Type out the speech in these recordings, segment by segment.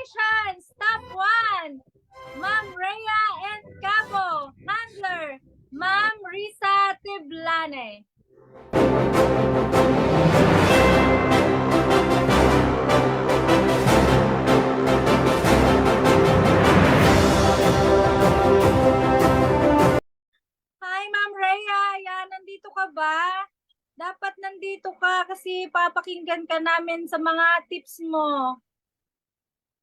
Congratulations! Top 1! Ma'am Rhea and Cabo. Handler, Ma'am Risa Tiblane. Hi, Ma'am Rhea. Yan, nandito ka ba? Dapat nandito ka kasi papakinggan ka namin sa mga tips mo.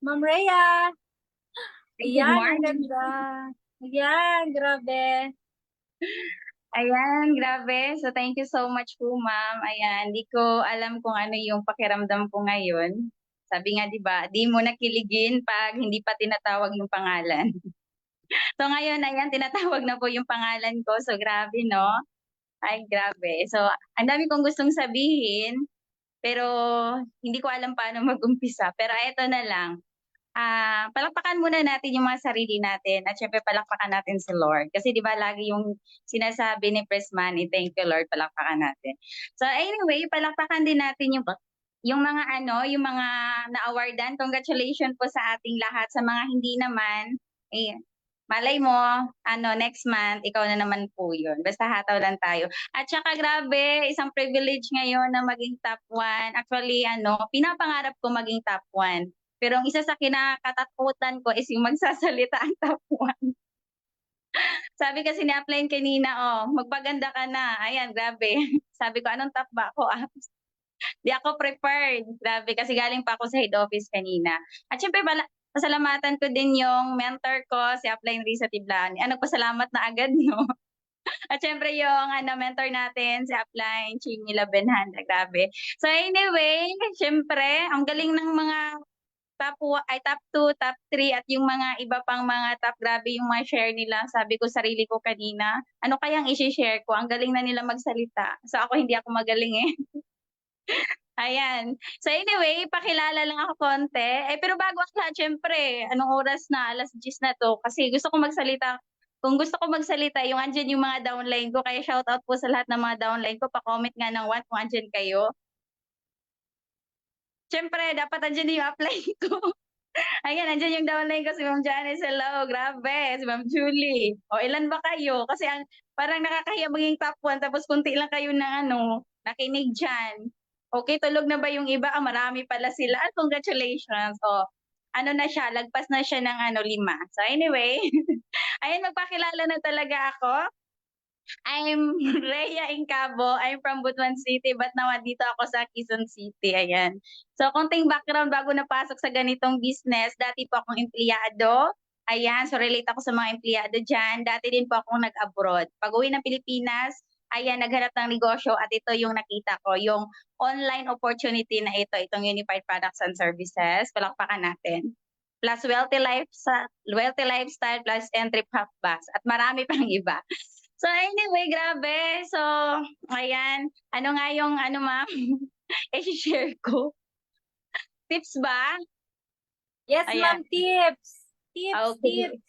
Ma'am Rhea. Good Ayan, ang morning. ganda. Ayan, grabe. Ayan, grabe. So, thank you so much po, ma'am. Ayan, di ko alam kung ano yung pakiramdam ko ngayon. Sabi nga, di ba, di mo nakiligin pag hindi pa tinatawag yung pangalan. So, ngayon, ayan, tinatawag na po yung pangalan ko. So, grabe, no? Ay, grabe. So, ang dami kong gustong sabihin, pero hindi ko alam paano mag-umpisa. Pero eto na lang. Palakpakan muna natin yung mga sarili natin at syempre palakpakan natin si Lord. Kasi di ba lagi yung sinasabi ni Press Manny, thank you Lord, palakpakan natin. So anyway, palakpakan din natin yung mga na-awardan. Congratulations po sa ating lahat. Sa mga hindi naman, eh, malay mo, next month, ikaw na naman po yun. Basta hataw lang tayo. At saka grabe, isang privilege ngayon na maging top 1. Actually, pinapangarap ko maging top 1. Pero ang isa sa kinakatakutan ko is yung magsasalita ang top 1. Sabi kasi ni Upline kanina, magpaganda ka na. Ayan, grabe. Sabi ko, anong top ba ako? Di ako prepared. Grabe, kasi galing pa ako sa head office kanina. At syempre, pasalamatan ko din yung mentor ko, si Upline Risa Tiblani. Nagpasalamat na agad, no? At syempre yung mentor natin, si Upline Chingy Labenhanda. Grabe. So anyway, syempre, ang galing ng mga top 2, top 3 at yung mga iba pang mga top, grabe yung mga share nila. Sabi ko sarili ko kanina, ano kayang i-share ko? Ang galing na nila magsalita. So ako hindi ako magaling eh. Ayan. So anyway, pakilala lang ako konti. Pero bago ang lahat, syempre, anong oras na? Alas 10 na to. Kasi gusto ko magsalita. Kung gusto ko magsalita, yung andyan yung mga downline ko. Kaya shoutout po sa lahat ng mga downline ko. Pa-comment nga ng 1 kung andyan kayo. Syempre, dapat andyan yung upline ko. Ayan, andyan yung downline ko, si Ma'am Janice. Hello, grabe. Si Ma'am Julie. O, ilan ba kayo? Kasi parang nakakahiya maging top 1, tapos kunti lang kayo na nakinig dyan. Okay, tulog na ba yung iba? Marami pala sila. Congratulations. O, ano na siya, lagpas na siya ng 5. So anyway, ayan, magpakilala na talaga ako. I'm Rhea Incabo. I'm from Butuan City, but now dito ako sa Quezon City. Ayan. So, konting background bago napasok sa ganitong business. Dati po akong empleyado. Ayan, so relate ako sa mga empleyado dyan. Dati din po akong nag-abroad. Pag-uwi ng Pilipinas, ayan, naghanap ng negosyo at ito yung nakita ko, yung online opportunity na ito, itong Unified Products and Services. Palakpakan natin. Plus wealthy lifestyle, plus entry pack bus. At marami pang iba. So anyway, grabe. So, ayan. Ano nga yung ma'am? I-share ko. Tips ba? Yes, Ayan. ma'am, tips. Okay. Tips.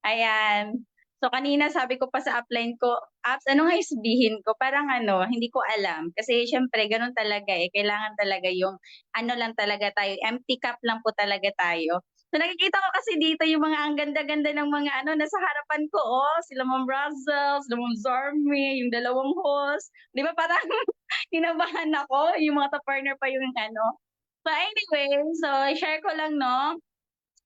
Ayan. So kanina sabi ko pa sa upline ko, apps, ano nga yung sabihin ko? Parang hindi ko alam. Kasi syempre, ganun talaga eh. Kailangan talaga yung lang talaga tayo. Empty cup lang po talaga tayo. So nakikita ko kasi dito yung mga ang ganda-ganda ng mga nasa harapan ko. Oh, sila Ma'am Russell, sila Ma'am Zormi, yung dalawang host. Di ba parang kinabahan ako, yung mga partner pa yung So anyway, so share ko lang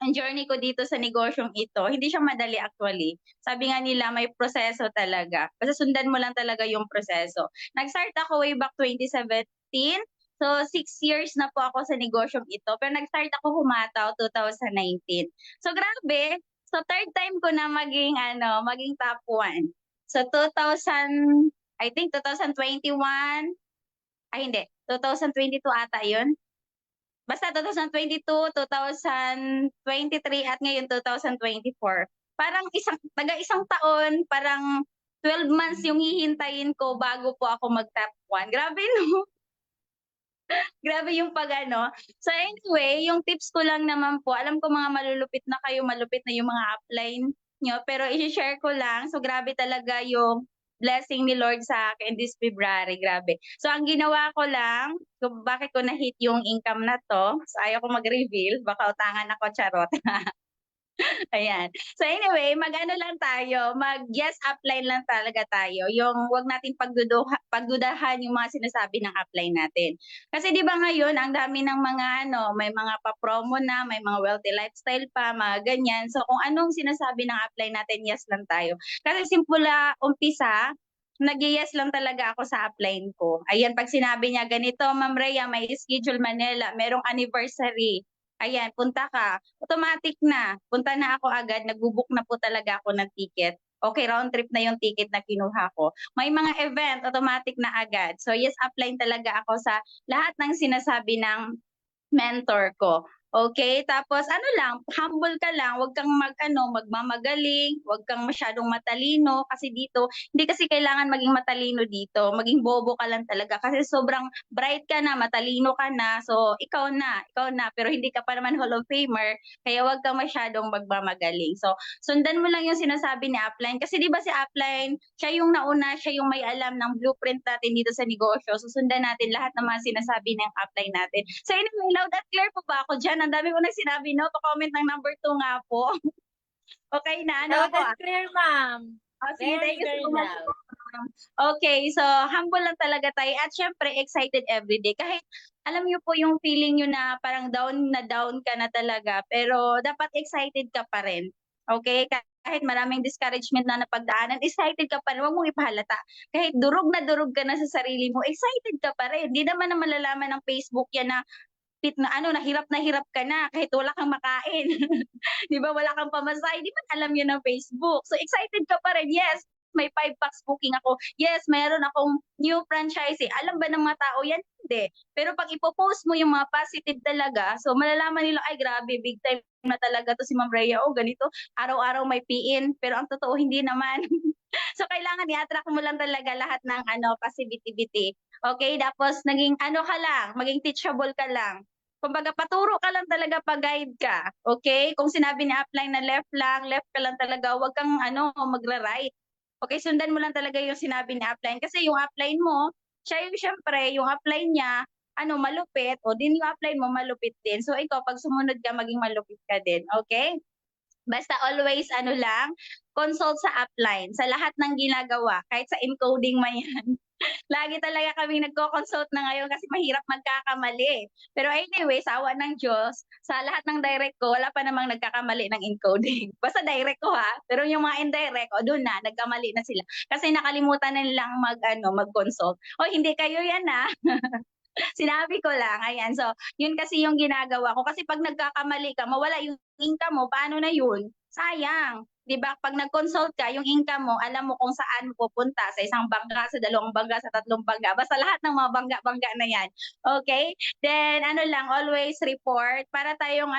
ang journey ko dito sa negosyong ito. Hindi siya madali actually. Sabi nga nila may proseso talaga. Basta sundan mo lang talaga yung proseso. Nag-start ako way back 2017. So 6 years na po ako sa negosyong ito. Pero nag-start ako humataw 2019. So grabe. So third time ko na maging top 1. So 2000, I think 2021, ay hindi, 2022 ata 'yun. Basta 2022, 2023 at ngayon 2024. Parang isang taon, parang 12 months yung hihintayin ko bago po ako mag-top 1. Grabe no? Grabe yung So anyway, yung tips ko lang naman po, alam ko mga malulupit na kayo, malupit na yung mga upline nyo, pero i-share ko lang. So grabe talaga yung blessing ni Lord sa akin this February, grabe. So ang ginawa ko lang, kung bakit ko na-hit yung income na 'to, so ayaw ko mag-reveal, baka utangan ako, charot. Ayan. So anyway, mag-ano lang tayo, mag-yes upline lang talaga tayo. Yung wag nating pagdudahan yung mga sinasabi ng upline natin. Kasi 'di ba ngayon ang dami ng mga ano, may mga pa-promo na, may mga wealthy lifestyle pa, mga ganyan. So kung anong sinasabi ng upline natin, yes lang tayo. Kasi simula umpisa, nag-yes lang talaga ako sa upline ko. Ayan, pag sinabi niya ganito, Ma'am Rhea, may schedule Manila, merong anniversary. Ayan, punta ka, automatic na, punta na ako agad, nagbo-book na po talaga ako ng ticket. Okay, round trip na yung ticket na kinuha ko. May mga event, automatic na agad. So yes, apply talaga ako sa lahat ng sinasabi ng mentor ko. Okay, tapos ano lang, humble ka lang, wag kang magmamagaling, wag kang masyadong matalino kasi dito, hindi kasi kailangan maging matalino dito, maging bobo ka lang talaga kasi sobrang bright ka na, matalino ka na, so ikaw na, pero hindi ka pa naman Hall of Famer, kaya wag kang masyadong magmamagaling. So, sundan mo lang yung sinasabi ni Upline kasi 'di ba si Upline, siya yung nauna, siya yung may alam ng blueprint natin dito sa negosyo. Susundan natin lahat ng mga sinasabi ng Upline natin. So anyway, loud at clear po ba ako diyan? Ang dami ko nang sinabi, no? Pa-comment ng number 2 nga po. Okay na, ano Loud ako and clear, ma'am. sige, Very, thank you very so much loud. po. Okay, so humble lang talaga tayo at syempre excited everyday. Kahit alam niyo po yung feeling niyo na parang down ka na talaga, pero dapat excited ka pa rin. Okay? Kahit maraming discouragement na napagdaanan, excited ka pa rin. Huwag mong ipahalata. Kahit durog ka na sa sarili mo, excited ka pa rin. Di naman na malalaman ng Facebook yan na na hirap ka na kahit wala kang makain. 'Di ba wala kang pamasahe, 'di ba alam 'yun ng Facebook. So excited ka pa rin, yes, may 5 packs booking ako. Yes, meron akong new franchise. Alam ba ng mga tao 'yan? Hindi. Pero 'pag ipo-post mo yung mga positive talaga, so malalaman nila, ay grabe, big time na talaga 'to si Ma'am Rhea. Oh, ganito, araw-araw may PN, pero ang totoo hindi naman. So kailangan i-attract mo lang talaga lahat ng positivity. Okay, tapos naging ano ka lang, maging teachable ka lang. Kumbaga paturo ka lang talaga, pa-guide ka, okay? Kung sinabi ni upline na left lang, left ka lang talaga, huwag kang magra-right. Okay, sundan mo lang talaga yung sinabi ni upline kasi yung upline mo, siya yung siyempre, yung upline niya, malupit, o din yung upline mo malupit din. So ikaw, pag sumunod ka, maging malupit ka din, okay? Basta always consult sa upline sa lahat ng ginagawa, kahit sa encoding man yan. Lagi talaga kaming nagko-consult na ngayon kasi mahirap magkakamali. Pero anyway, sa awa ng Diyos, sa lahat ng direct ko, wala pa namang nagkakamali ng encoding. Basta direct ko ha, pero yung mga indirect, doon na, nagkamali na sila. Kasi nakalimutan na nilang mag-consult. O hindi kayo yan ha. Sinabi ko lang, ayan. So, yun kasi yung ginagawa ko. Kasi pag nagkakamali ka, mawala yung income mo, paano na yun? Sayang. 'Di ba? Pag nag-consult ka, yung income mo, alam mo kung saan pupunta, sa isang bangga, sa dalawang bangga, sa tatlong bangga, basta lahat ng mga bangga-bangga na 'yan. Okay? Then ano lang, always report para tayong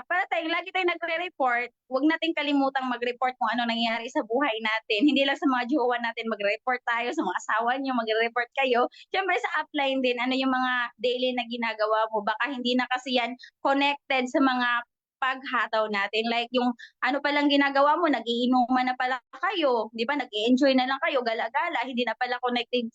para tayong lagi tayong nagre-report, huwag nating kalimutang mag-report kung ano nangyayari sa buhay natin. Hindi lang sa mga jowa natin mag-report tayo, sa mga asawa niyo mag-report kayo. Siyempre sa upline din, ano yung mga daily na ginagawa mo. Baka hindi na kasi yan connected sa mga paghataw natin. Like yung ano palang ginagawa mo, nagiinuman na pala kayo, di ba? Nag-enjoy na lang kayo, gala-gala, hindi na pala connected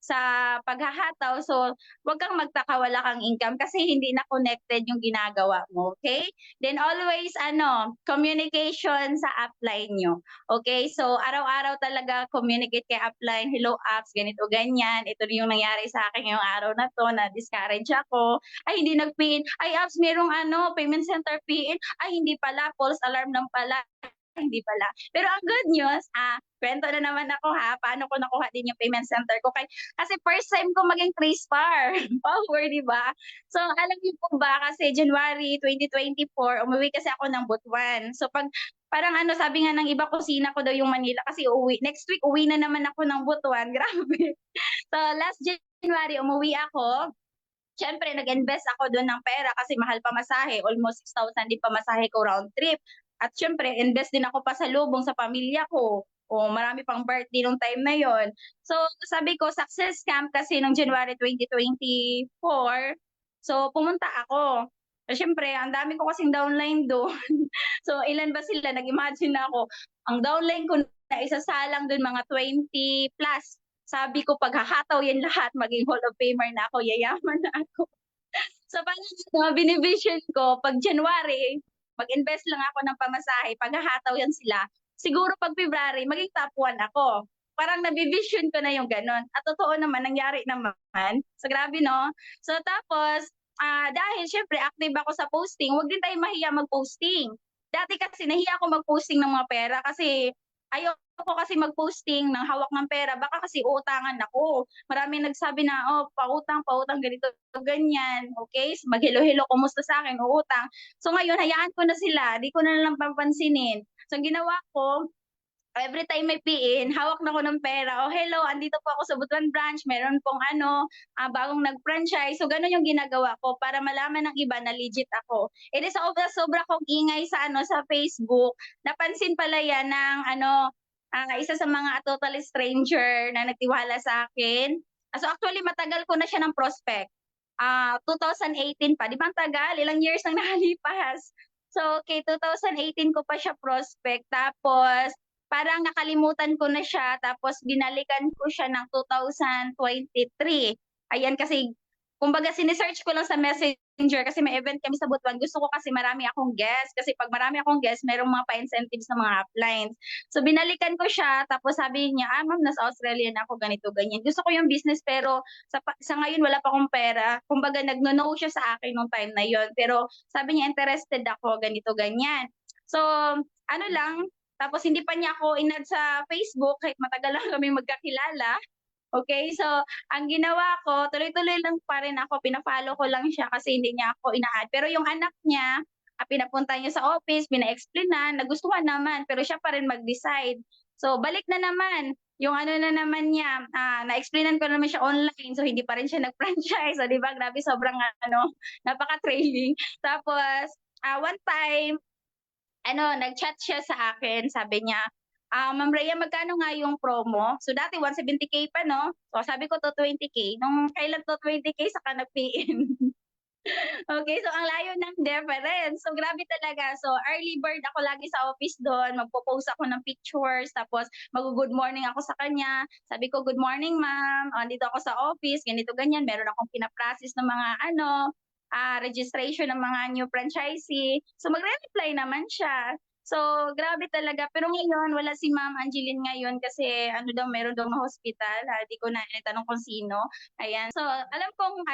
sa paghahataw. So, wag kang magtaka wala kang income kasi hindi na connected yung ginagawa mo, okay? Then always communication sa upline nyo. Okay? So, araw-araw talaga communicate kay upline, hello apps, ganito ganyan. Ito yung nangyari sa akin ngayong araw na to, na discourage ako. Ay, hindi nag-PIN. Ay, apps, merong payment center PIN. Ay, hindi pala, false alarm lang pala. Hindi pala. Pero ang good news, kwento na naman ako paano ko nakuha din yung payment center ko. Kasi first time ko maging 3-star power, di ba? So, alam niyo po ba, kasi January 2024, umuwi kasi ako ng Butuan. So, parang sabi nga ng iba, kusina ko daw yung Manila kasi next week, uwi na naman ako ng Butuan. Grabe. So, last January, umuwi ako. Siyempre, nag-invest ako doon ng pera kasi mahal pa masahe. Almost 6,000 din pamasahe ko round trip. At syempre, invest din ako pa sa lubong sa pamilya ko. O marami pang birthday nung time na yon. So, sabi ko, success camp kasi nung January 2024. So, pumunta ako. Siyempre, ang dami ko kasing downline doon. So, ilan ba sila? Nag-imagine ako. Ang downline ko na isasalang dun mga 20 plus. Sabi ko paghahataw yan lahat, maging Hall of Famer na ako, yayaman na ako. So parang binivision ko, pag January, mag-invest lang ako ng pamasahe, paghahataw yan sila. Siguro pag February, maging top 1 ako. Parang nabivision ko na yung ganon. At totoo naman, nangyari naman. So grabe, no? So tapos, dahil syempre active ako sa posting, huwag din tayo mahiya mag-posting. Dati kasi nahiya ako mag-posting ng mga pera kasi ayoko kasi mag-posting ng hawak ng pera, baka kasi utangan ako. Maraming nagsabi na, oh, pautang, ganito, ganyan. Okay? So, mag-hello-hello, kumusta sa akin, uutang. So ngayon, hayaan ko na sila, di ko na lang papansinin. So ang ginawa ko, every time may PIN, hawak na ko ng pera. Oh, hello, andito po ako sa Butuan branch. Meron pong bagong nag-franchise. So, ganun yung ginagawa ko para malaman ng iba na legit ako. E di sobra kong ingay sa Facebook. Napansin pala yan ng isa sa mga total stranger na nagtiwala sa akin. So, actually, matagal ko na siya ng prospect. 2018 pa. Di ba ang tagal? Ilang years nang nakalipas. So, okay, 2018 ko pa siya prospect. Tapos, parang nakalimutan ko na siya, tapos binalikan ko siya ng 2023. Ayan, kasi kumbaga sinesearch ko lang sa Messenger kasi may event kami sa Butuan. Gusto ko kasi marami akong guest. Kasi pag marami akong guest, merong mga pa-incentives sa mga uplines. So binalikan ko siya, tapos sabi niya, ma'am, nasa Australia na ako, ganito, ganyan. Gusto ko yung business pero sa ngayon wala pa akong pera. Kumbaga nagno-no siya sa akin nung time na yon. Pero sabi niya, interested ako, ganito, ganyan. So, ano lang, tapos hindi pa niya ako inad sa Facebook kahit matagal lang kami magkakilala. Okay, so ang ginawa ko, tuloy-tuloy lang pa rin ako, pina-follow ko lang siya kasi hindi niya ako ina-add. Pero yung anak niya, pinapunta niya sa office, pina-explainan, nagustuhan naman, pero siya pa rin mag-decide. So balik na naman, yung na naman niya, na-explainan ko naman siya online, so hindi pa rin siya nag-franchise. So di ba, grabe, sobrang napaka-trailing. Tapos, one time, nag-chat siya sa akin, sabi niya, Ma'am Rhea, magkano nga yung promo? So dati 170K pa, no? So sabi ko to 20K. Nung kailan to 20K, saka nag-PN. Okay, so ang layo ng difference. So grabe talaga. So early bird ako lagi sa office doon. Magpo-post ako ng pictures. Tapos mag-good morning ako sa kanya. Sabi ko, good morning ma'am. Dito ako sa office. Ganito, ganyan. Meron akong pinaprocess ng mga registration ng mga new franchisee. So magre-reply naman siya. So, grabe talaga. Pero ngayon, wala si Ma'am Angeline ngayon kasi meron daw na hospital. Di ko na tanong kung sino. Ayan. So, alam kong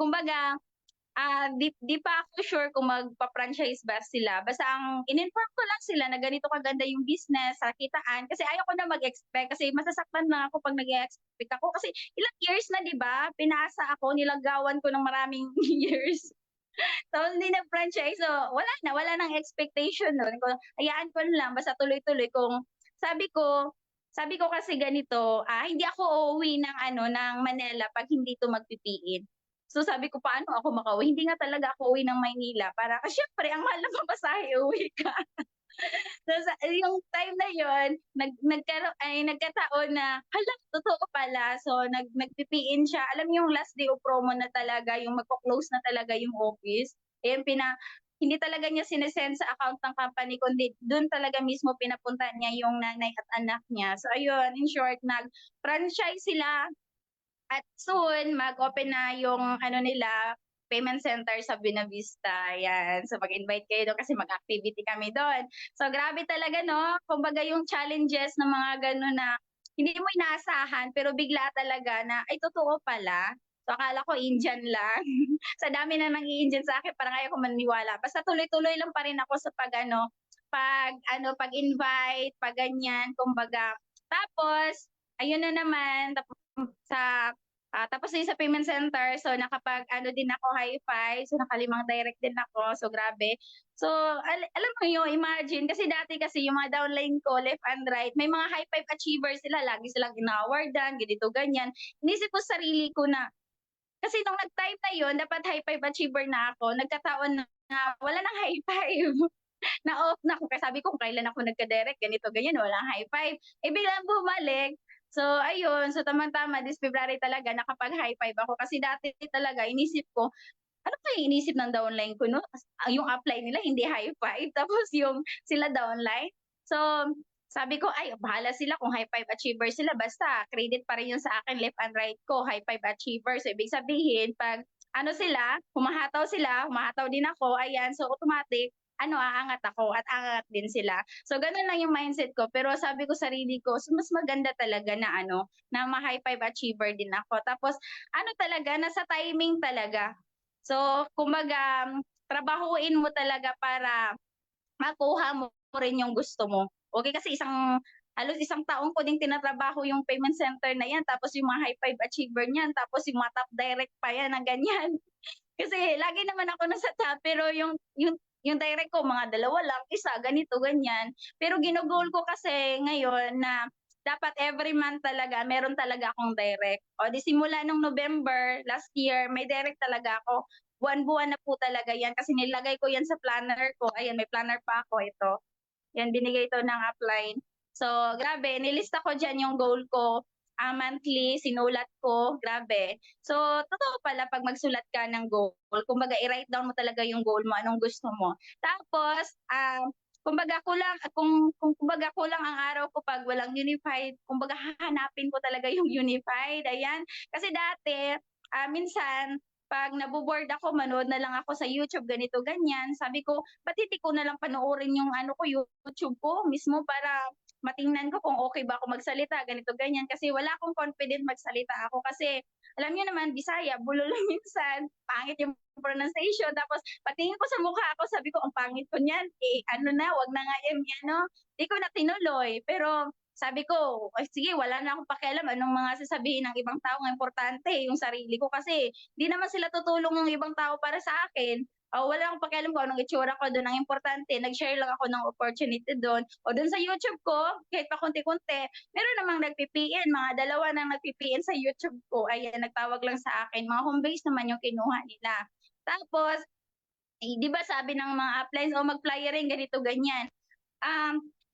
kumbaga, di pa ako sure kung magpa-franchise ba sila. Basta ang in-inform ko lang sila na ganito kaganda yung business, kitaan. Kasi ayoko na mag-expect kasi masasaktan lang ako pag nag-expect ako. Kasi ilang years na, di ba? Pinasa ako, nilagawan ko ng maraming years. Tapos hindi nag-franchise. So, wala nang expectation nun. Hayaan ko lang, basta tuloy-tuloy kung sabi ko kasi ganito, hindi ako uuwi ng Manila pag hindi to magpipiin. So sabi ko, paano ako makauwi? Hindi nga talaga ako uwi ng Maynila. Kasi syempre, ang mahal na pamasahe, uwi ka. So, yung time na yon nagkataon na, hala, totoo pala. So, nagpipiin siya. Alam yung last day of promo na talaga, yung magpo-close na talaga yung office. Hindi talaga niya sinesend sa account ng company, kundi doon talaga mismo pinapunta niya yung nanay at anak niya. So, ayun, in short, nag-franchise sila at soon, mag-open na yung nila, payment center sa Buenavista. Yan. So, mag-invite kayo doon kasi mag-activity kami doon. So, grabe talaga, no? Kumbaga yung challenges ng mga gano'n na hindi mo inaasahan, pero bigla talaga na, ay, totoo pala. So, akala ko Indian lang. Sa dami na nang i-Indian sa akin, parang ayaw ko maniwala. Basta tuloy-tuloy lang pa rin ako sa pag-invite, pag ganyan, kumbaga. Tapos, ayun na naman, tapos din sa payment center, so din ako hi-fi, so nakalimang direct din ako, so grabe. So, alam mo yun, imagine, kasi dati yung mga downline ko, left and right, may mga high five achievers sila, lagi silang ina-awardan, ganito, ganyan. Inisip ko sarili ko na, kasi nung nag-time na yun, dapat high five achiever na ako, nagkataon na wala nang high five. Na-off na ako, kasi sabi ko, kailan ako nagka-direct, ganito, ganyan, walang high five. Biglang bumalik, so, ayun. So, tama-tama, this February talaga, nakapag-high five ako. Kasi dati talaga, inisip ko, ano pa yung inisip ng downline ko, no? Yung upline nila, hindi high five. Tapos yung sila downline. So, Sabi ko, ay, bahala sila kung high five achiever sila. Basta, credit pa rin yun sa akin, left and right ko, high five achiever. So, ibig sabihin, pag ano sila, humahataw din ako, ayan, so automatic, aangat ako at angat din sila. So, ganun lang yung mindset ko. Pero sabi ko sarili ko, so, mas maganda talaga na na ma-high five achiever din ako. Tapos, talaga, nasa timing talaga. So, kumbaga, trabahuin mo talaga para makuha mo rin yung gusto mo. Okay, kasi halos isang taon ko ding tinatrabaho yung payment center na yan, tapos yung mga high five achiever niyan, tapos yung mga top direct pa yan na ganyan. Kasi lagi naman ako nasa top, pero yung direct ko, mga dalawa lang, isa, ganito, ganyan. Pero ginugol ko kasi ngayon na dapat every month talaga, meron talaga akong direct. O di simula nung November last year, may direct talaga ako. Buwan-buwan na po talaga yan kasi nilagay ko yan sa planner ko. Ayan, may planner pa ako ito. Yan, binigay ito ng upline. So, grabe, nilista ko dyan yung goal ko. Monthly, sinulat ko, grabe. So, totoo pala pag magsulat ka ng goal, kumbaga i-write down mo talaga yung goal mo, anong gusto mo. Tapos, kumbaga kulang ang araw ko pag walang unified, kumbaga hahanapin ko talaga yung unified, ayan. Kasi dati, minsan, pag naboboard ako, manood na lang ako sa YouTube, ganito, ganyan. Sabi ko, ba't hindi ko na lang panoorin yung YouTube ko mismo para matingnan ko kung okay ba ako magsalita, ganito, ganyan. Kasi wala akong confident magsalita ako kasi alam niyo naman, Bisaya, bulol lang minsan, pangit yung pronunciation. Tapos patingin ko sa mukha ako, sabi ko, ang pangit ko niyan. Wag na nga yan, Di ko na tinuloy. Pero sabi ko, ay, sige, wala na akong pakialam anong mga sasabihin ng ibang tao. Ang importante, yung sarili ko kasi di naman sila tutulong ng ibang tao para sa akin. Wala akong pakialam kung anong itsura ko doon. Ang importante, nag-share lang ako ng opportunity doon. O doon sa YouTube ko, kahit pa konti-konti, meron namang nagpipiin, mga dalawa nang nagpipiin sa YouTube ko. Ayan, nagtawag lang sa akin. Mga home base naman yung kinuha nila. Tapos, di ba sabi ng mga uplines, mag-flyering, ganito, ganyan.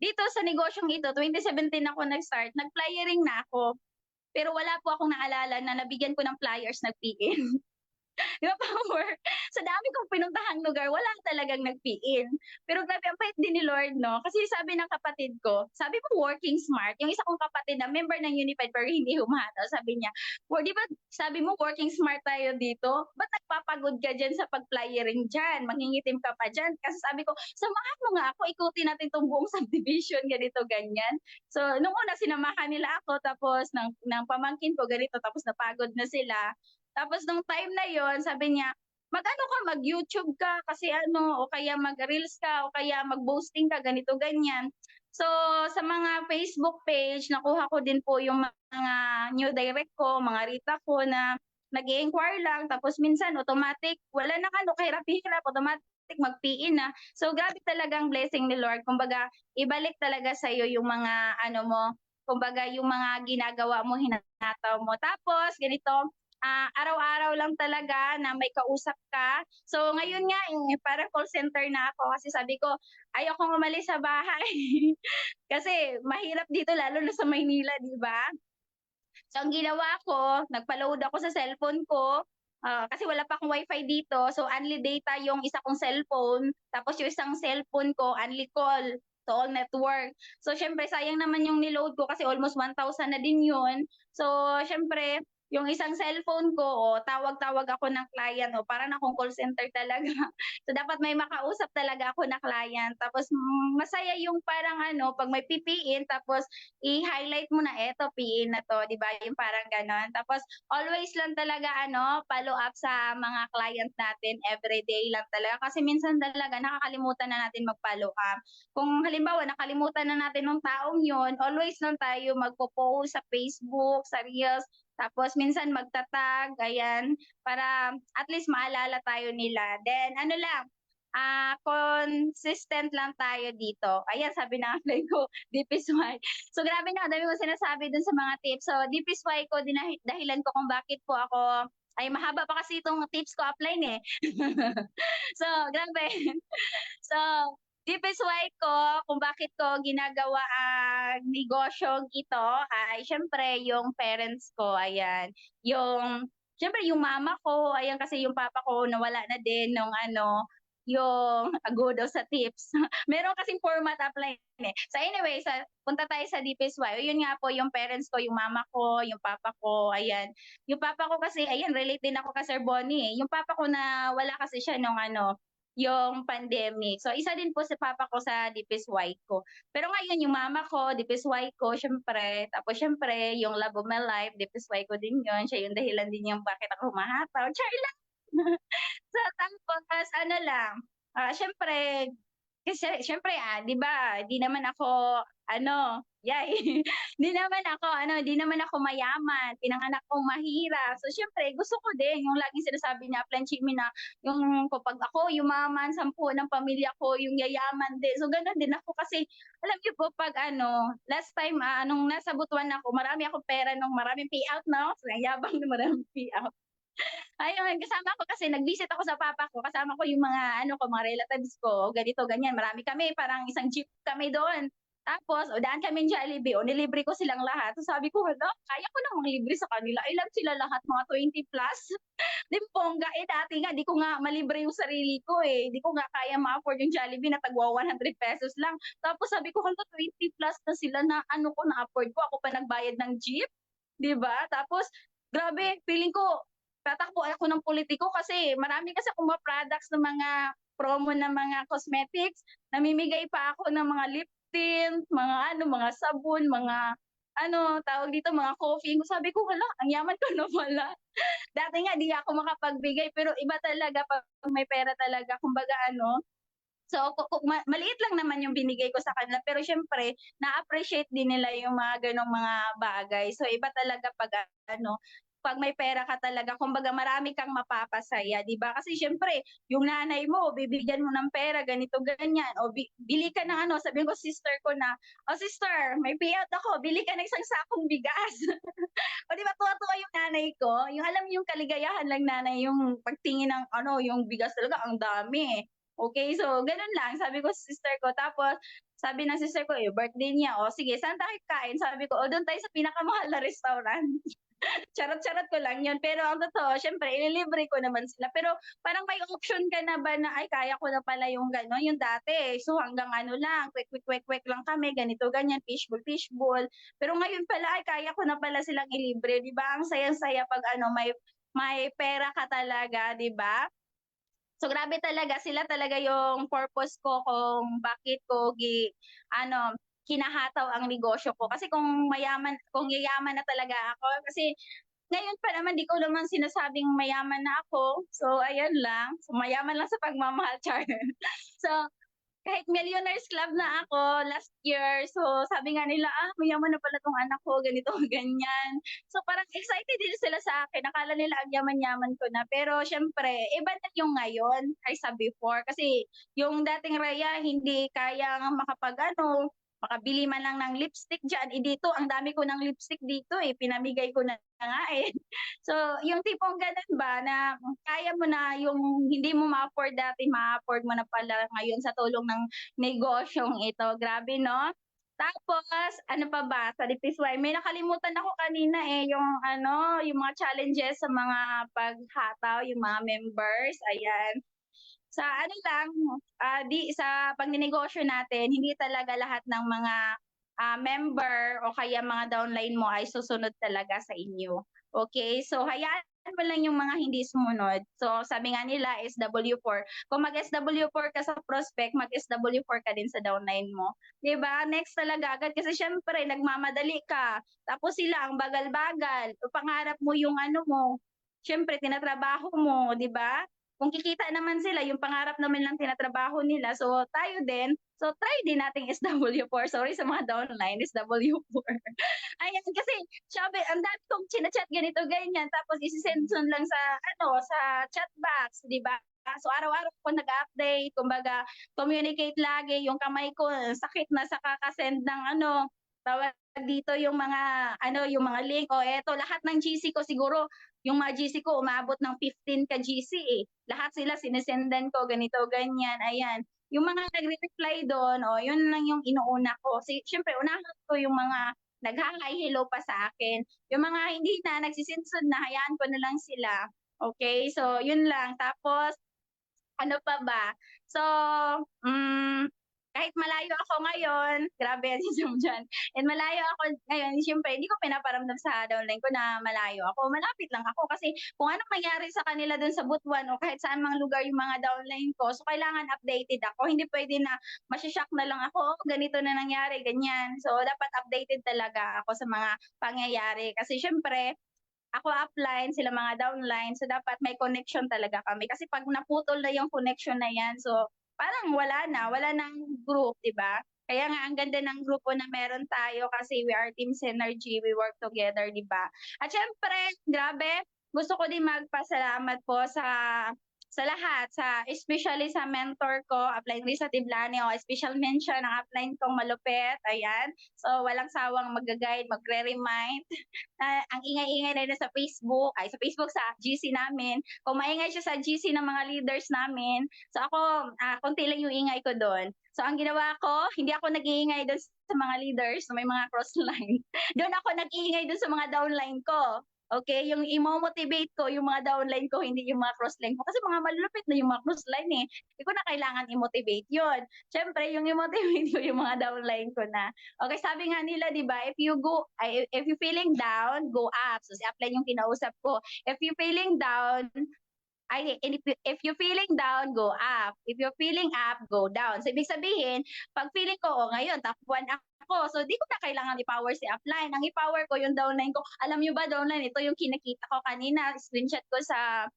Dito sa negosyong ito, 2017 ako nag-start, nag-flyering na ako. Pero wala po akong naalala na nabigyan ko ng flyers, nag-PN. Di ba, Power? Sa dami kong pinuntahang lugar, wala talagang nag-PN. Pero grabe, ang bait din ni Lord, no? Kasi sabi ng kapatid ko, sabi mo working smart, yung isa kong kapatid na member ng Unified pero hindi humataw, sabi niya, di ba sabi mo working smart tayo dito? Ba't nagpapagod ka dyan sa pag-flyering dyan? Mangingitim ka pa dyan? Kasi sabi ko, samahan mo nga ako, ikutin natin itong buong subdivision, ganito, ganyan. So, nung una, sinamahan nila ako, tapos ng pamangkin ko, ganito, tapos napagod na sila. Tapos nung time na yon, sabi niya, mag-YouTube ka kasi o kaya mag-reels ka, o kaya mag-boasting ka, ganito, ganyan. So, sa mga Facebook page, nakuha ko din po yung mga new direct ko, mga Rita ko na nag-i-inquire lang, tapos minsan automatic, wala na kahirap-hirap, automatic mag-PIN na. So, grabe talagang blessing ni Lord. Kumbaga, ibalik talaga sa iyo yung mga kumbaga yung mga ginagawa mo, hinataw mo. Tapos, ganito, araw-araw lang talaga na may kausap ka. So ngayon nga, parang call center na ako kasi sabi ko, ayokong umalis sa bahay. Kasi mahirap dito, lalo na sa Maynila, di ba? So ang ginawa ko, nagpa-load ako sa cellphone ko, kasi wala pa akong wifi dito. So only data yung isa kong cellphone, tapos yung isang cellphone ko, only call to all network. So syempre, sayang naman yung niload ko kasi almost 1,000 na din yun. So syempre, yung isang cellphone ko, tawag-tawag ako ng client, parang akong call center talaga. So dapat may makausap talaga ako na client. Tapos masaya yung parang pag may pipiin, tapos i-highlight mo na eto, PIN na to, di ba? Yung parang ganon. Tapos always lang talaga follow up sa mga client natin, everyday lang talaga. Kasi minsan talaga nakakalimutan na natin mag-follow up. Kung halimbawa nakalimutan na natin ng taong yon, always lang tayo magpo-post sa Facebook, sa Reels, tapos minsan magtatag, ayan, para at least maalala tayo nila. Then consistent lang tayo dito. Ayan, sabi ng apply ko, DPSY. So grabe na, dami mo sinasabi dun sa mga tips. So DPSY ko, dahilan ko kung bakit po ako, ay mahaba pa kasi itong tips ko upline eh. So, grabe. So, deepest why ko, kung bakit ko ginagawa ang negosyong ito, ay syempre yung parents ko, ayan. Syempre yung mama ko, ayan, kasi yung papa ko nawala na din nung yung go daw sa tips. Meron kasing format apply eh. So anyway, punta tayo sa DPSY. Yun nga po yung parents ko, yung mama ko, yung papa ko, ayan. Yung papa ko kasi, ayan, relate din ako kay Sir Bonnie eh. Yung papa ko na wala kasi siya nung yung pandemic. So isa din po si papa ko sa DPSY ko. Pero ngayon yung mama ko, DPSY ko, syempre. Tapos syempre, yung love of my life, DPSY ko din yun. Siya yung dahilan din yung bakit ako humahataw. Char lang. So, tapos ano lang, syempre, kasi syempre 'di ba, di naman ako yay, di naman ako mayaman, pinanganak akong mahirap. So syempre gusto ko din yung laging sinasabi ni Aplan Chimi na yung kapag ako yumaman, 10 ng pamilya ko yung yayaman din. So gano'n din ako kasi alam niyo po 'pag last time, nung nasa Butuan ako, marami akong pera nung maraming payout 'no, so ang yabang na maraming payout. Ayun, kasama ko kasi nag-visit ako sa papa ko, kasama ko yung mga relatives ko, ganito, ganyan. Marami kami, parang isang jeep kami doon. Tapos, daan kami Jollibee, nilibre ko silang lahat. So sabi ko, hala, kaya ko namang libre sa kanila. Ilan sila lahat, mga 20 plus. Di bongga, dati nga, di ko nga malibre yung sarili ko eh. Di ko nga kaya ma-afford yung Jollibee na tagwa 100 pesos lang. Tapos sabi ko, hala, 20 plus na sila na na-afford ko. Ako pa nagbayad ng jeep. Di ba? Tapos, grabe, feeling ko, tatakbo ako ng politiko kasi marami kasi akong mga products ng mga promo ng mga cosmetics. Namimigay pa ako ng mga lip tint, mga sabon, mga tawag dito, mga coffee. Sabi ko, hala, ang yaman ko na pala. Dati nga, di ako makapagbigay, pero iba talaga pag may pera talaga. Kumbaga so maliit lang naman yung binigay ko sa kanila, pero syempre, na-appreciate din nila yung mga ganong mga bagay. So iba talaga pag may pera ka talaga, kumbaga marami kang mapapasaya, di ba? Kasi syempre, yung nanay mo, bibigyan mo ng pera, ganito, ganyan. O bili ka ng sabihin ko sister ko na, sister, may payout ako, bili ka ng isang sakong bigas. O di ba, tuwa-tuwa yung nanay ko. Yung alam yung kaligayahan lang nanay, yung pagtingin ng yung bigas talaga, ang dami. Okay, so ganun lang, sabi ko sa sister ko. Tapos, sabi ng sister ko, birthday niya, sige, saan tayo kain? Sabi ko, doon tayo sa pinakamahal na restaurant. Charot-charot ko lang yun. Pero ang totoo, syempre, ililibre ko naman sila. Pero parang may option ka na ba na, ay, kaya ko na pala yung gano'n, yung dati. So hanggang lang, quick lang kami, ganito, ganyan, fishbowl. Pero ngayon pala, ay, kaya ko na pala silang ilibre. Di ba? Ang saya-saya pag may pera ka talaga, di ba? So grabe talaga, sila talaga yung purpose ko kung bakit ko kinahataw ang negosyo ko. Kasi kung yayaman na talaga ako, kasi ngayon pa naman, di ko naman sinasabing mayaman na ako. So, ayan lang. So, mayaman lang sa pagmamahal, char. So, kahit Millionaires Club na ako last year, so sabi nga nila, mayaman na pala tong anak ko, ganito, ganyan. So parang excited din sila sa akin. Akala nila ang yaman-yaman ko na. Pero syempre, iba na yung ngayon kaysa before. Kasi yung dating Raya, hindi kayang makabili man lang ng lipstick dyan. Dito, ang dami ko ng lipstick dito pinamigay ko na nga eh. So, yung tipong ganun ba na kaya mo na yung hindi mo ma-afford dati, ma-afford mo na pala ngayon sa tulong ng negosyong ito. Grabe, no? Tapos, ano pa ba sa Dipisway? May nakalimutan ako kanina yung mga challenges sa mga paghataw, yung mga members. Ayan. Sa sa pagninegosyo natin, hindi talaga lahat ng mga member o kaya mga downline mo ay susunod talaga sa inyo. Okay? So, hayaan mo lang yung mga hindi sumunod. So, sabi nga nila, SW4. Kung mag-SW4 ka sa prospect, mag-SW4 ka din sa downline mo. 'Di ba? Next talaga agad kasi syempre nagmamadali ka. Tapos sila ang bagal-bagal. O pangarap mo yung mo. Syempre tinatrabaho mo, 'di ba? Kung kikita naman sila, yung pangarap naman lang tinatrabaho nila, so tayo din, so try din nating SW4. Sorry sa mga downline, SW4. Ayan, kasi sabi, ang dami kong chinachat ganito, ganyan, tapos isisend lang sa chat box, di ba? So araw-araw ko nag-update, kumbaga communicate lagi, yung kamay ko sakit na sa kakasend ng tawag dito yung mga link, eto lahat ng GC ko siguro yung mga GC ko umabot ng 15 ka GC Lahat sila sinesendan ko, ganito, ganyan, ayan. Yung mga nagre-reply doon, yun lang yung inuuna ko. Siyempre, unahan ko yung mga nag-hi hello pa sa akin. Yung mga hindi na, nagsisensod na, hayaan ko na lang sila. Okay, so yun lang. Tapos, Ano pa ba? So, kahit malayo ako ngayon, grabe yan si Sam dyan. And malayo ako ngayon, siyempre, hindi ko pinaparamdam sa downline ko na malayo ako. Malapit lang ako kasi kung anong nangyari sa kanila dun sa Butuan o kahit saan mang lugar yung mga downline ko, so kailangan updated ako. Hindi pwede na masishock na lang ako, "Oh, ganito na nangyari, ganyan." So, dapat updated talaga ako sa mga pangyayari. Kasi siyempre, ako upline, sila mga downline, so dapat may connection talaga kami. Kasi pag naputol na yung connection na yan, so parang wala nang group, di ba? Kaya nga, ang ganda ng grupo na meron tayo kasi we are team synergy, we work together, di ba? At syempre, grabe, gusto ko din magpasalamat po sa lahat, especially sa mentor ko, upline Risa Tiblani, o special mention ang upline kong malupit, ayan. So, walang sawang mag-guide, magre-remind. Ang ingay-ingay na sa Facebook, sa GC namin. Kung maingay siya sa GC ng mga leaders namin, so ako, konti lang yung ingay ko doon. So, ang ginawa ko, hindi ako nag-iingay doon sa mga leaders na may mga cross-line. Doon ako nag-iingay doon sa mga downline ko. Okay, yung imo-motivate ko yung mga downline ko, hindi yung mga crossline ko. Kasi mga malulupit na yung mga crossline eh. Hindi ko na kailangan i-motivate yun. Siyempre, yung i-motivate ko yung mga downline ko na. Okay, sabi nga nila, di ba, if you feeling down, go up. So, si upline yung kinausap ko. If you feeling down, if you feeling down, go up. If you're feeling up, go down. So, ibig sabihin, pag feeling ko, ngayon, top 1 ako. So, di ko na kailangan i-power si upline. Ang i-power ko yung downline ko. Alam nyo ba, downline, ito yung kinakita ko kanina. Screenshot ko sa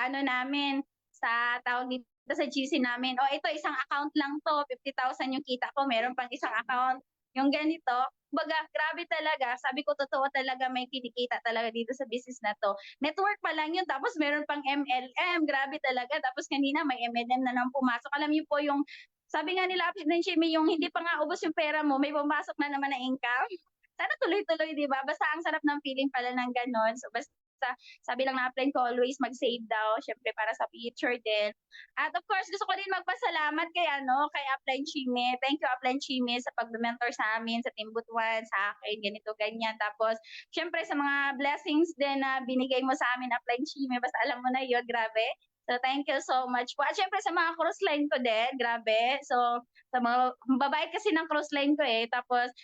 ano namin, sa tawag dito sa GC namin. O, ito, isang account lang to. 50,000 yung kita ko. Meron pang isang account. Yung ganito, baga, grabe talaga. Sabi ko, totoo talaga, may kinikita talaga dito sa business na to. Network pa lang yun, tapos meron pang MLM. Grabe talaga. Tapos kanina may MLM na nang pumasok. Alam niyo po yung, sabi nga nila, yung hindi pa nga ubos yung pera mo, may pumasok na naman na income. Sana tuloy-tuloy, di ba? Basta ang sarap ng feeling pala ng ganon. So, basta sabi lang na upline ko, always mag-save daw, syempre para sa future din. At of course, gusto ko din magpasalamat kay Upline Chime. Thank you, Upline Chime, sa pag-mentor sa amin, sa Team Butuan, sa akin, ganito, ganyan. Tapos, syempre, sa mga blessings din na binigay mo sa amin, Upline Chime, basta alam mo na yun, grabe. So, thank you so much po. At syempre, sa mga crossline ko din, grabe. So, sa mga, babae kasi ng crossline ko eh. Tapos,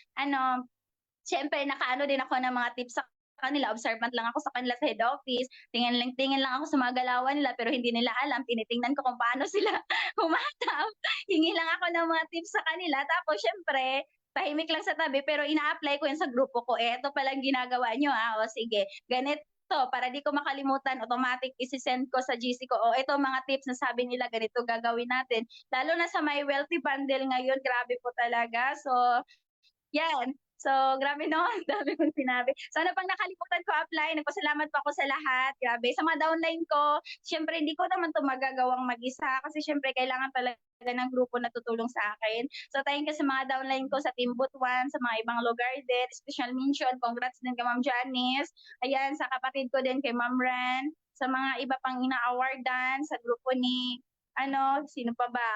syempre, nakaano din ako ng mga tips sa kanila, observant lang ako sa kanila sa head office, tingin lang ako sa mga galawan nila pero hindi nila alam, tinitingnan ko kung paano sila humatap, hingi lang ako ng mga tips sa kanila, tapos syempre, tahimik lang sa tabi pero ina-apply ko yun sa grupo ko, ito palang ginagawa nyo o sige, ganito, para di ko makalimutan, automatic isi-send ko sa GC ko, ito mga tips na sabi nila, ganito gagawin natin, lalo na sa my wealthy bundle ngayon, grabe po talaga, so, yan. So, grabe no, ang dami kong sinabi. Sana pang nakalimutan ko apply, nagpasalamat po ako sa lahat. Grabe. Sa mga downline ko, syempre hindi ko naman to magagawang mag-isa kasi syempre kailangan talaga ng grupo na tutulong sa akin. So, thank you sa mga downline ko sa Team Butuan, sa mga ibang lugar din. Special mention, congrats din kay Ma'am Janice. Ayan, sa kapatid ko din kay Ma'am Ren. Sa mga iba pang ina-awardan, sa grupo ni, sino pa ba?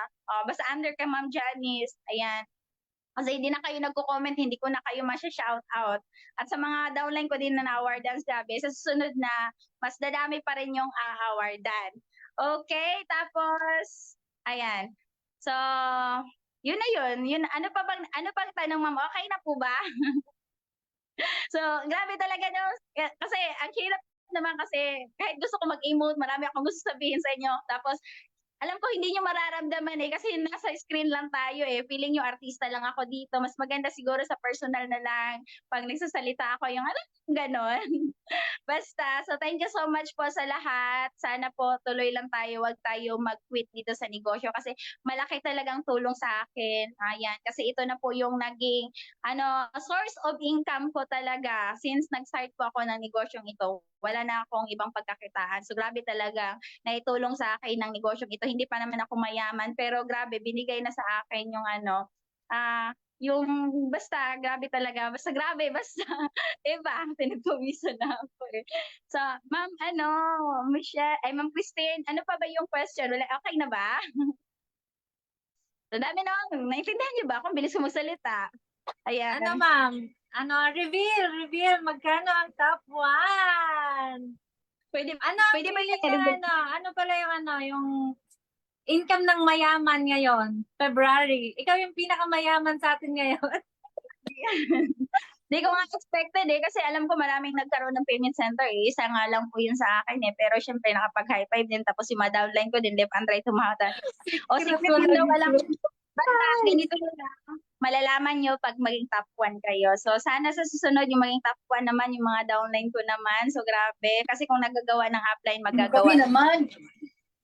Basta under kay Ma'am Janice. Ayan. Kasi hindi na kayo nagko-comment, hindi ko na kayo masya-shout out. At sa mga downline ko din na na-awardan, sabi, sa susunod na, mas dadami pa rin yung awardan. Okay, tapos, ayan. So, yun na yun. Ano pang tanong, ma'am? Okay na po ba? So, grabe talaga no. Kasi, ang hirap naman kasi, kahit gusto ko mag-emote, marami akong gusto sabihin sa inyo. Tapos, alam ko hindi nyo mararamdaman eh kasi nasa screen lang tayo eh. Feeling nyo artista lang ako dito. Mas maganda siguro sa personal na lang. Pag nagsasalita ako yung ganon. Basta, so thank you so much po sa lahat. Sana po tuloy lang tayo. Wag tayo mag-quit dito sa negosyo kasi malaki talagang tulong sa akin. Ayan. Kasi ito na po yung naging source of income ko talaga since nag-start po ako ng negosyong ito. Wala na akong ibang pagkakitaan. So grabe talaga naitulong sa akin ng negosyong ito. Hindi pa naman ako mayaman, pero grabe, binigay na sa akin yung yung basta, grabe talaga. Basta grabe, basta, diba? Pinagpawisan na ako eh. So, ma'am, Ma'am Christine, ano pa ba yung question? Wala, okay na ba? So, dami naintindihan niyo ba? Kung bilis ko magsalita. Ayan. Ma'am? Reveal, magkano ang top 1? Pwede Pwede ba yun? yung ano pala yung income ng mayaman ngayon, February. Ikaw yung pinakamayaman sa atin ngayon. Di ko nga expected kasi alam ko maraming nagkaroon ng payment center Isa nga lang po yun sa akin Pero syempre nakapag-high five din. Tapos yung mga downline ko din, left and right tumata. O secret din daw, alam ko. Basta ganito lang. Malalaman nyo pag maging top 1 kayo. So sana sa susunod yung maging top 1 naman yung mga downline ko naman. So grabe. Kasi kung nagagawa ng upline, magagawa. Kami naman.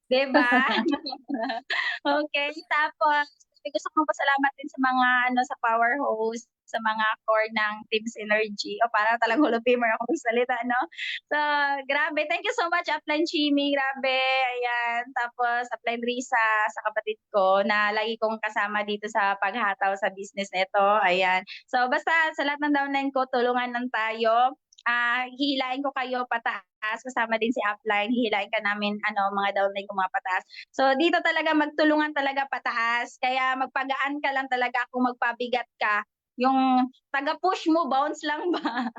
Diba? Okay. Tapos, gusto kong pasalamat din sa mga sa power host, sa mga core ng Team Synergy. O para talagang Hall of Famer ako magsalita, no? So, grabe. Thank you so much, Upline Chimi. Grabe. Ayan. Tapos, Upline Risa sa kapatid ko na lagi kong kasama dito sa paghataw sa business nito. Ayan. So, basta sa lahat ng downline ko, tulungan lang tayo. Hihilain ko kayo pataas, kasama din si Upline, hihilain ka namin mga downline ko mga pataas. So dito talaga magtulungan talaga pataas, kaya magpagaan ka lang talaga kung magpabigat ka. Yung taga-push mo, bounce lang ba?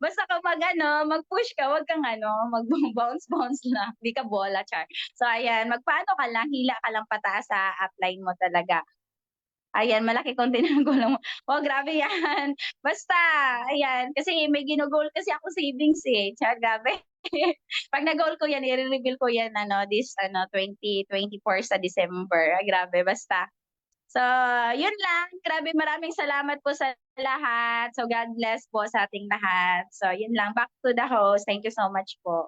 Basta kapag mag-push ka, wag kang mag-bounce lang. Di ka bola, char. So ayan, magpaano ka lang, hila ka lang pataas sa upline mo talaga. Ayan, malaki kong tinanggulang mo. Oh, grabe yan. Basta, ayan. Kasi may ginugol kasi ako savings Tsaka, grabe. Pag nag-goal ko yan, i-reveal ko yan, this, 2024 sa December. Grabe, basta. So, yun lang. Grabe, maraming salamat po sa lahat. So, God bless po sa ating lahat. So, yun lang. Back to the host. Thank you so much po.